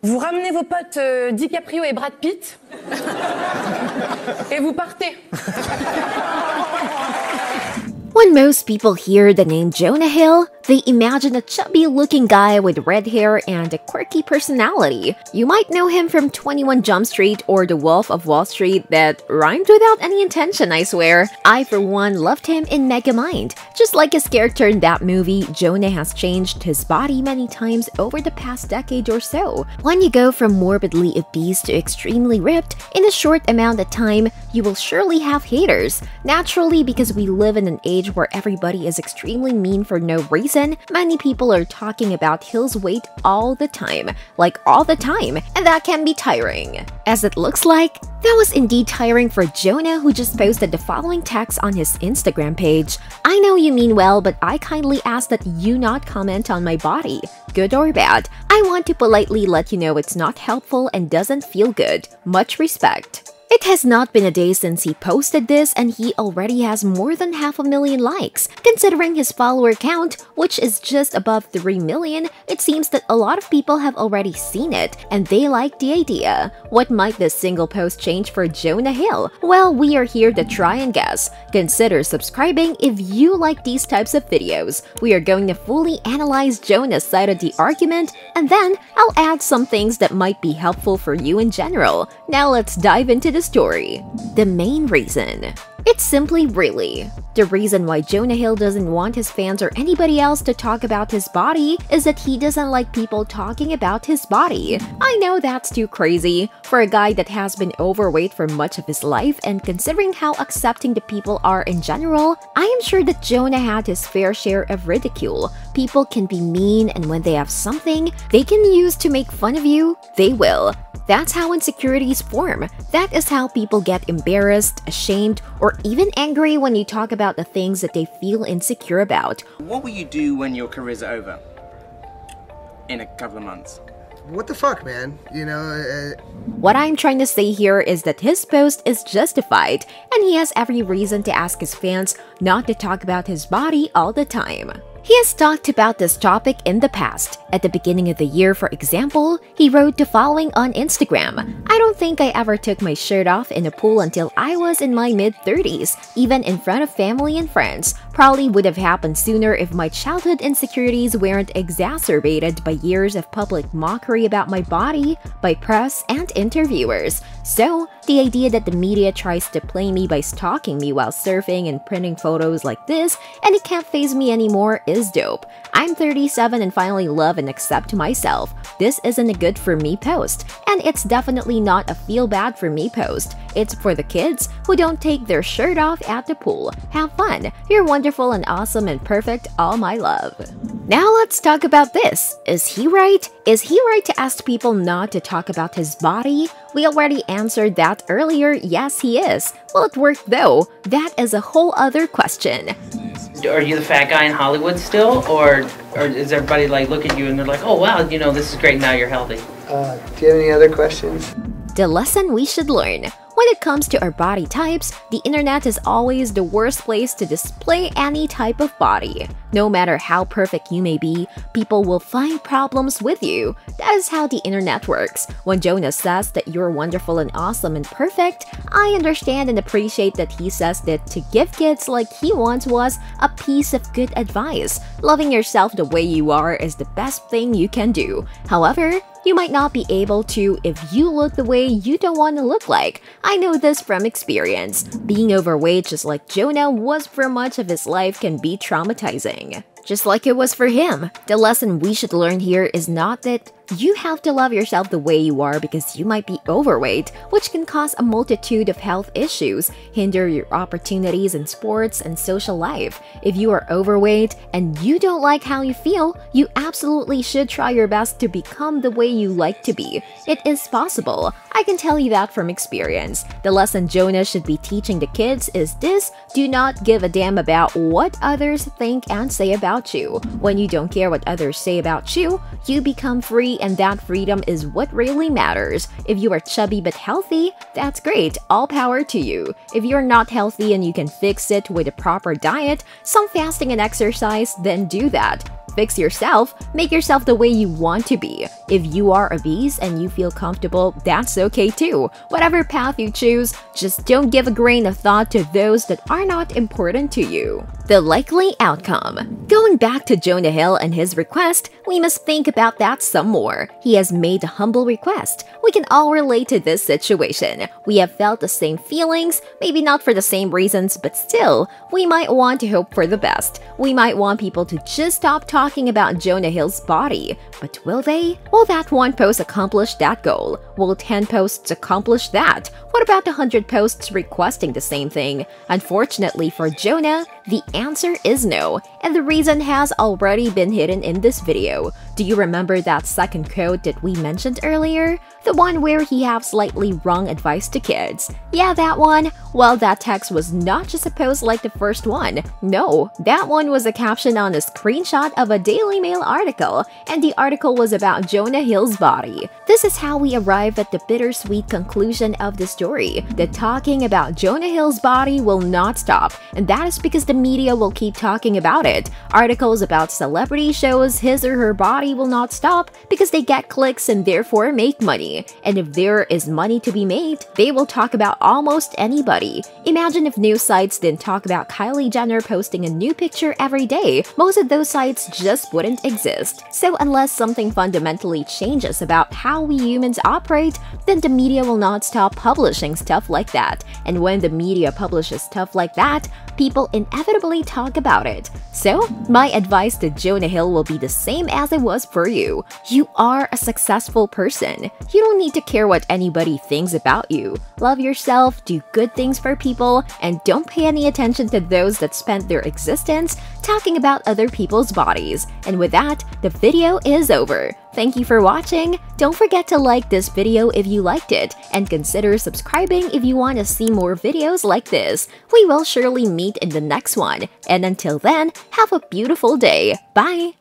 Vous ramenez vos potes DiCaprio et Brad Pitt et vous partez. When most people hear the name Jonah Hill, they imagine a chubby-looking guy with red hair and a quirky personality. You might know him from 21 Jump Street or The Wolf of Wall Street that rhymed without any intention, I swear. I, for one, loved him in Megamind. Just like his character in that movie, Jonah has changed his body many times over the past decade or so. When you go from morbidly obese to extremely ripped in a short amount of time, you will surely have haters. Naturally, because we live in an age where everybody is extremely mean for no reason, many people are talking about Hill's weight all the time. Like all the time, and that can be tiring. As it looks like, that was indeed tiring for Jonah, who just posted the following text on his Instagram page. "I know you mean well, but I kindly ask that you not comment on my body. Good or bad. I want to politely let you know it's not helpful and doesn't feel good. Much respect." It has not been a day since he posted this, and he already has more than 500,000 likes. Considering his follower count, which is just above 3 million, it seems that a lot of people have already seen it, and they like the idea. What might this single post change for Jonah Hill? Well, we are here to try and guess. Consider subscribing if you like these types of videos. We are going to fully analyze Jonah's side of the argument, and then I'll add some things that might be helpful for you in general. Now let's dive into the story. The main reason. It's simply really. The reason why Jonah Hill doesn't want his fans or anybody else to talk about his body is that he doesn't like people talking about his body. I know that's too crazy. For a guy that has been overweight for much of his life, and considering how accepting the people are in general, I am sure that Jonah had his fair share of ridicule. People can be mean, and when they have something they can use to make fun of you, they will. That's how insecurities form. That is how people get embarrassed, ashamed, or even angry when you talk about the things that they feel insecure about. What will you do when your career's over? In a couple of months. What the fuck, man? You know, What I'm trying to say here is that his post is justified, and he has every reason to ask his fans not to talk about his body all the time. He has talked about this topic in the past. At the beginning of the year, for example, he wrote the following on Instagram: "I don't think I ever took my shirt off in a pool until I was in my mid-30s, even in front of family and friends. Probably would have happened sooner if my childhood insecurities weren't exacerbated by years of public mockery about my body by press and interviewers. So, the idea that the media tries to play me by stalking me while surfing and printing photos like this, and it can't faze me anymore, is dope. I'm 37 and finally love and accept myself. This isn't a good for me post, and it's definitely not a feel bad for me post. It's for the kids who don't take their shirt off at the pool. Have fun. You're wonderful and awesome and perfect. All my love." Now let's talk about this. Is he right? Is he right to ask people not to talk about his body? We already answered that earlier. Yes, he is. Will it work though? That is a whole other question. Are you the fat guy in Hollywood still, or is everybody like look at you and they're like, "Oh wow, you know, this is great, now you're healthy"? do you have any other questions? The lesson we should learn. When it comes to our body types, the internet is always the worst place to display any type of body. No matter how perfect you may be, people will find problems with you. That is how the internet works. When Jonah says that you're wonderful and awesome and perfect, I understand and appreciate that he says that to give kids like he once was a piece of good advice. Loving yourself the way you are is the best thing you can do. However, you might not be able to if you look the way you don't want to look like. I know this from experience. Being overweight just like Jonah was for much of his life can be traumatizing. Just like it was for him. The lesson we should learn here is not that you have to love yourself the way you are because you might be overweight, which can cause a multitude of health issues, hinder your opportunities in sports and social life. If you are overweight and you don't like how you feel, you absolutely should try your best to become the way you like to be. It is possible. I can tell you that from experience. The lesson Jonah should be teaching the kids is this: do not give a damn about what others think and say about you. When you don't care what others say about you, you become free free, and that freedom is what really matters. If you are chubby but healthy, that's great, all power to you. If you're not healthy and you can fix it with a proper diet, some fasting and exercise, then do that. Fix yourself, make yourself the way you want to be. If you are obese and you feel comfortable, that's okay too. Whatever path you choose, just don't give a grain of thought to those that are not important to you. The likely outcome. Going back to Jonah Hill and his request, we must think about that some more. He has made a humble request. We can all relate to this situation. We have felt the same feelings, maybe not for the same reasons, but still, we might want to hope for the best. We might want people to just stop talking about Jonah Hill's body. But will they? Will that one post accomplish that goal? Will 10 posts accomplish that? What about the 100 posts requesting the same thing? Unfortunately for Jonah, the answer is no, and the reason has already been hidden in this video. Do you remember that second quote that we mentioned earlier? The one where he have slightly wrong advice to kids. Yeah, that one. Well, that text was not just a post like the first one. No, that one was a caption on a screenshot of a Daily Mail article, and the article was about Jonah Hill's body. This is how we arrive at the bittersweet conclusion of the story. The talking about Jonah Hill's body will not stop, and that is because the media will keep talking about it. Articles about celebrity shows his or her body will not stop because they get clicks and therefore make money. And if there is money to be made, they will talk about almost anybody. Imagine if news sites didn't talk about Kylie Jenner posting a new picture every day. Most of those sites just wouldn't exist. So unless something fundamentally changes about how we humans operate, then the media will not stop publishing stuff like that. And when the media publishes stuff like that, people inevitably talk about it. So, my advice to Jonah Hill will be the same as it was for you. You are a successful person. You don't need to care what anybody thinks about you. Love yourself, do good things for people, and don't pay any attention to those that spent their existence talking about other people's bodies. And with that, the video is over. Thank you for watching. Don't forget to like this video if you liked it, and consider subscribing if you want to see more videos like this. We will surely meet in the next one. And until then, have a beautiful day. Bye!